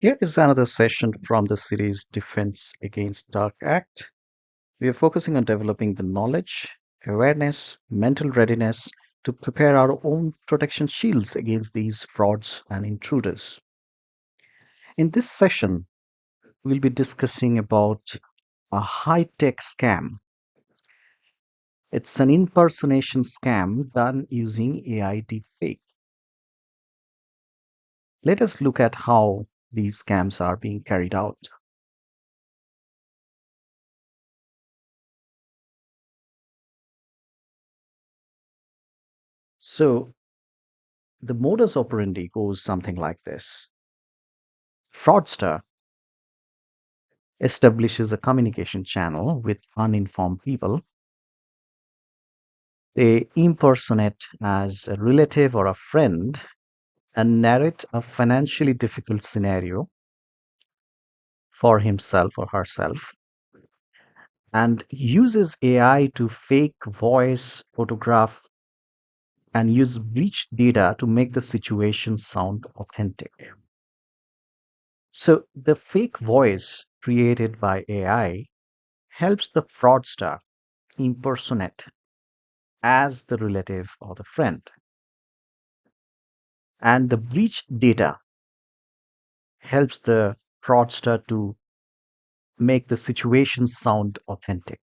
Here is another session from the series Defense Against Dark Act. We are focusing on developing the knowledge, awareness, mental readiness to prepare our own protection shields against these frauds and intruders. In this session, we'll be discussing about a high-tech scam. It's an impersonation scam done using AI deepfake. Let us look at how these scams are being carried out. So, the modus operandi goes something like this. Fraudster establishes a communication channel with uninformed people. They impersonate as a relative or a friend and narrate a financially difficult scenario for himself or herself and uses AI to fake voice, photograph, and use breached data to make the situation sound authentic. So the fake voice created by AI helps the fraudster impersonate as the relative or the friend. And the breached data helps the fraudster to make the situation sound authentic.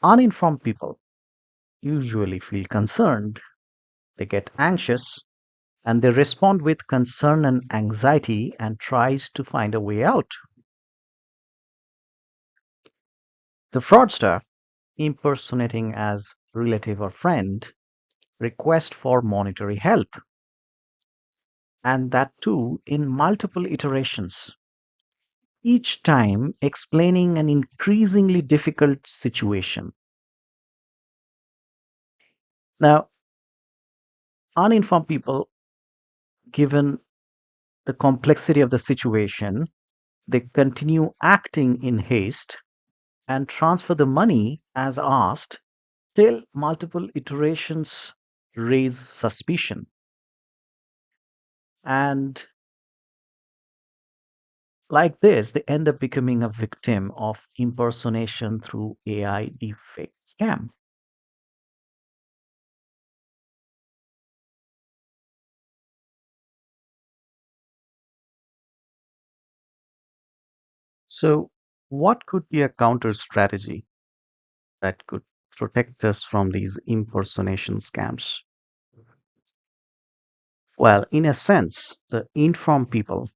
Uninformed people usually feel concerned, they get anxious, and they respond with concern and anxiety and tries to find a way out. The fraudster, impersonating as relative or friend, request for monetary help, and that too in multiple iterations, each time explaining an increasingly difficult situation. Now, uninformed people, given the complexity of the situation, they continue acting in haste and transfer the money as asked till multiple iterations raise suspicion. And like this, they end up becoming a victim of impersonation through AI deepfake scam. So, what could be a counter strategy that could protect us from these impersonation scams? Well, in a sense, the informed people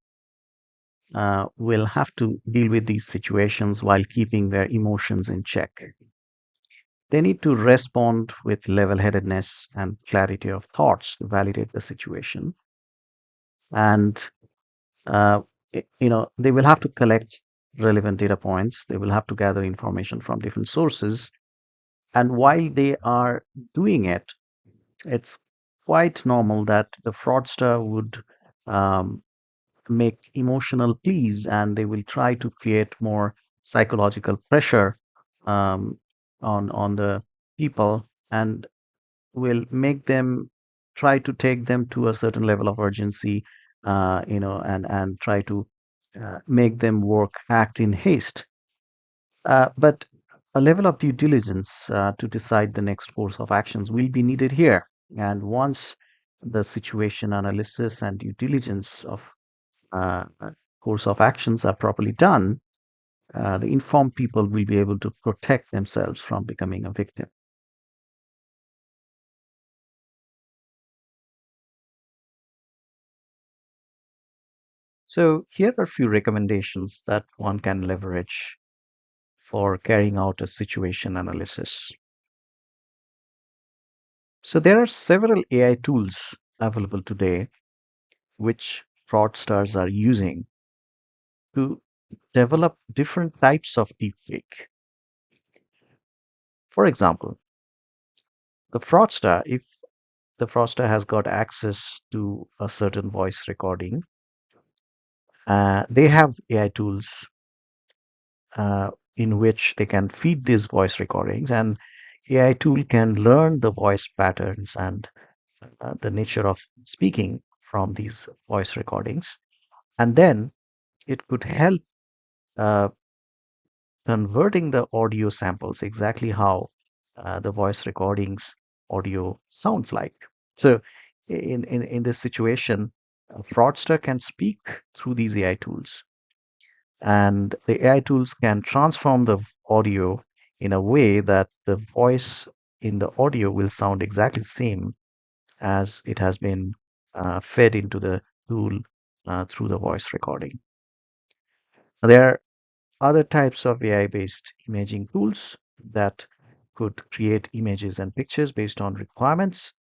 will have to deal with these situations while keeping their emotions in check. They need to respond with level headedness and clarity of thoughts to validate the situation. And, uh, they will have to collect relevant data points. They will have to gather information from different sources. And while they are doing it, it's quite normal that the fraudster would um, make emotional pleas and they will try to create more psychological pressure um, on the people and will make them try to take them to a certain level of urgency, and try to make them act in haste. But a level of due diligence to decide the next course of actions will be needed here. And once the situation analysis and due diligence of course of actions are properly done, the informed people will be able to protect themselves from becoming a victim. So here are a few recommendations that one can leverage for carrying out a situation analysis. So there are several AI tools available today which fraudsters are using to develop different types of deepfake. For example, if the fraudster has got access to a certain voice recording, they have AI tools in which they can feed these voice recordings, and AI tool can learn the voice patterns and the nature of speaking from these voice recordings. And then it could help uh, converting the audio samples exactly how the voice recordings audio sounds like. So in this situation, a fraudster can speak through these AI tools, and the AI tools can transform the audio in a way that the voice in the audio will sound exactly the same as it has been fed into the tool through the voice recording. There are other types of AI-based imaging tools that could create images and pictures based on requirements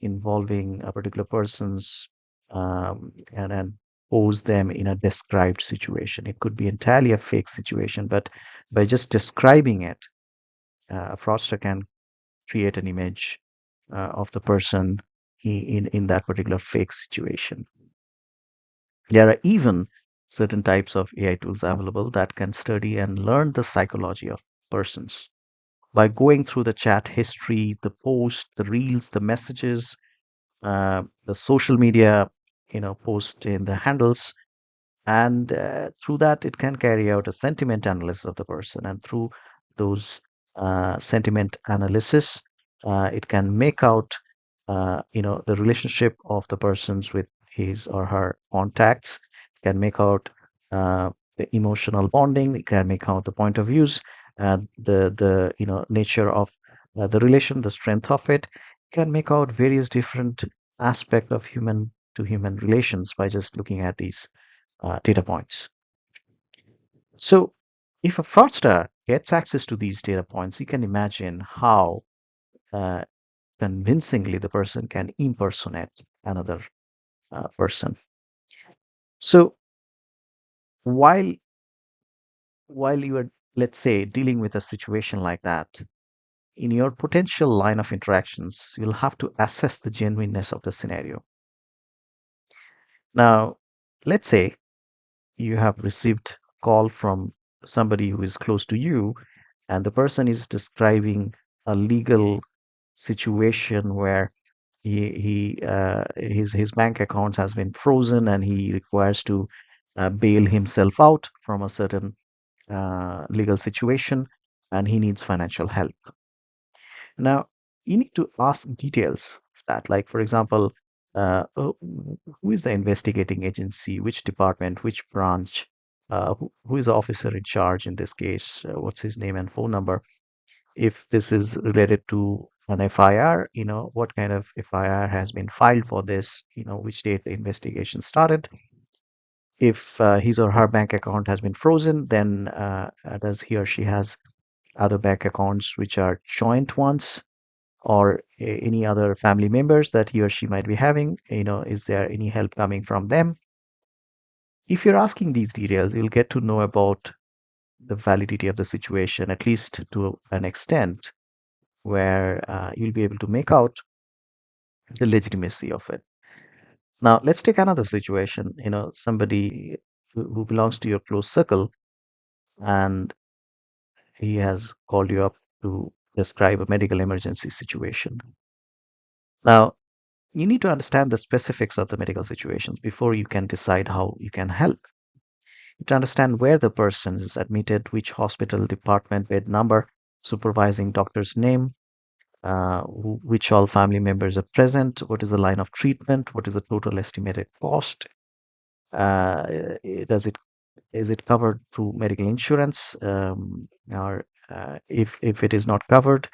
involving a particular person's and pose them in a described situation. It could be entirely a fake situation, but by just describing it, a fraudster can create an image of the person in that particular fake situation. There are even certain types of AI tools available that can study and learn the psychology of persons by going through the chat history, the posts, the reels, the messages, the social media, post in the handles, and through that it can carry out a sentiment analysis of the person, and through those sentiment analysis, it can make out, the relationship of the persons with his or her contacts, can make out the emotional bonding, it can make out the point of views, the nature of the relation, the strength of it, can make out various different aspects of human to human relations by just looking at these data points. So if a fraudster gets access to these data points, you can imagine how uh, convincingly the person can impersonate another person. So while you are, let's say, dealing with a situation like that, in your potential line of interactions, you'll have to assess the genuineness of the scenario. Now, let's say you have received a call from somebody who is close to you, and the person is describing a legal situation where his bank account has been frozen and he requires to bail himself out from a certain legal situation, and he needs financial help. Now, you need to ask details of that, like, for example, who is the investigating agency, which department, which branch, who is the officer in charge in this case, what's his name and phone number. If this is related to an FIR, what kind of FIR has been filed for this, which date the investigation started. If his or her bank account has been frozen, then does he or she has other bank accounts which are joint ones, or any other family members that he or she might be having, is there any help coming from them? If you're asking these details, you'll get to know about the validity of the situation, at least to an extent where you'll be able to make out the legitimacy of it. Now, let's take another situation, somebody who belongs to your close circle, and he has called you up to describe a medical emergency situation. Now, you need to understand the specifics of the medical situations before you can decide how you can help. To understand where the person is admitted, which hospital, department, bed number, supervising doctor's name, which all family members are present, what is the line of treatment, what is the total estimated cost, uh, does it is it covered through medical insurance, or if it is not covered,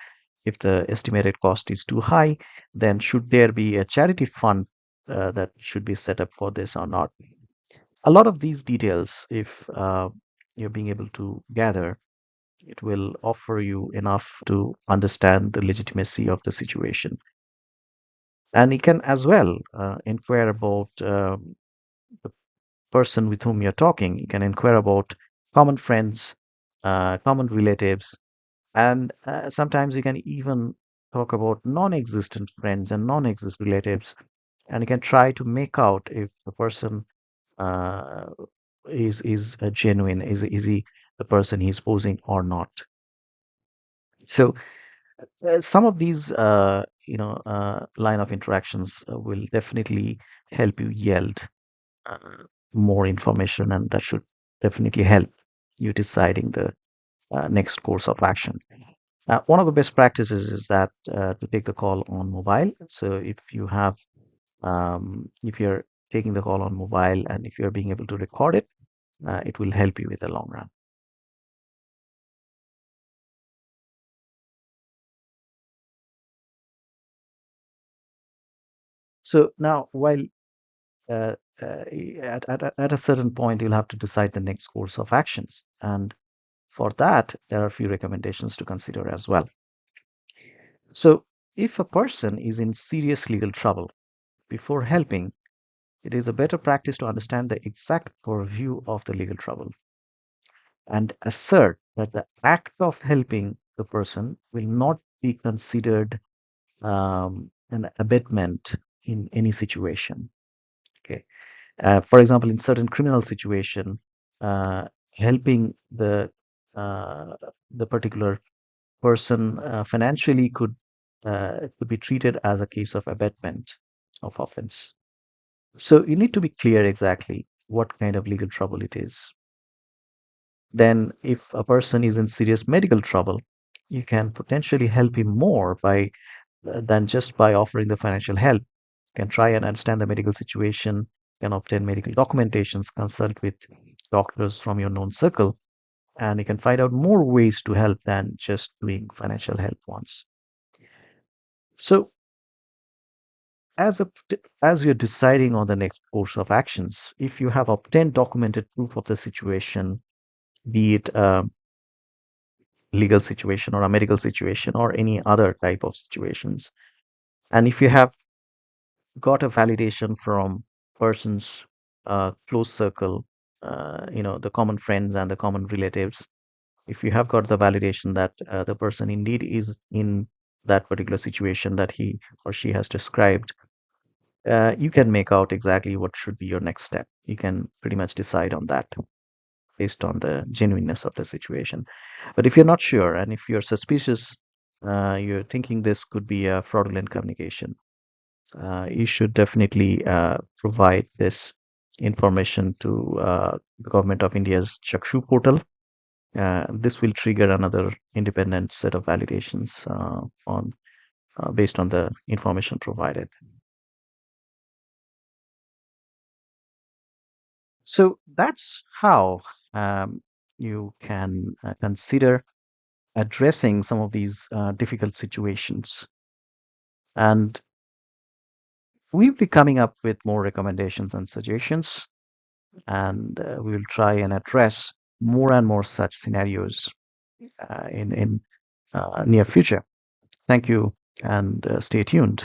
if the estimated cost is too high, then should there be a charity fund that should be set up for this or not? A lot of these details, if you're being able to gather, it will offer you enough to understand the legitimacy of the situation. And you can as well inquire about the person with whom you're talking. You can inquire about common friends, common relatives, and sometimes you can even talk about non-existent friends and non-existent relatives, and you can try to make out if the person uh, is genuine, is he the person he's posing or not. So some of these line of interactions will definitely help you yield uh, more information, and that should definitely help you deciding the next course of action. One of the best practices is that to take the call on mobile. So if you're taking the call on mobile and if you're being able to record it, it will help you in the long run. So now, while uh, at a certain point, you'll have to decide the next course of actions. And for that, there are a few recommendations to consider as well. So if a person is in serious legal trouble, before helping, it is a better practice to understand the exact purview of the legal trouble and assert that the act of helping the person will not be considered an abetment in any situation. Okay. For example, in certain criminal situation, helping uh, the particular person financially could be treated as a case of abetment of offense. So you need to be clear exactly what kind of legal trouble it is. Then, if a person is in serious medical trouble, you can potentially help him more by than just by offering the financial help. You can try and understand the medical situation, can obtain medical documentations, consult with doctors from your known circle, and you can find out more ways to help than just doing financial help once. So, as a as you're deciding on the next course of actions, if you have obtained documented proof of the situation, be it legal situation or a medical situation or any other type of situations. And if you have got a validation from persons close circle, the common friends and the common relatives, if you have got the validation that the person indeed is in that particular situation that he or she has described, you can make out exactly what should be your next step. You can pretty much decide on that based on the genuineness of the situation. But if you're not sure and if you're suspicious, you're thinking this could be a fraudulent communication, you should definitely provide this information to the Government of India's Chakshu portal. This will trigger another independent set of validations on based on the information provided. So that's how you can consider addressing some of these difficult situations. And we'll be coming up with more recommendations and suggestions, and we will try and address more and more such scenarios in near future. Thank you, and stay tuned.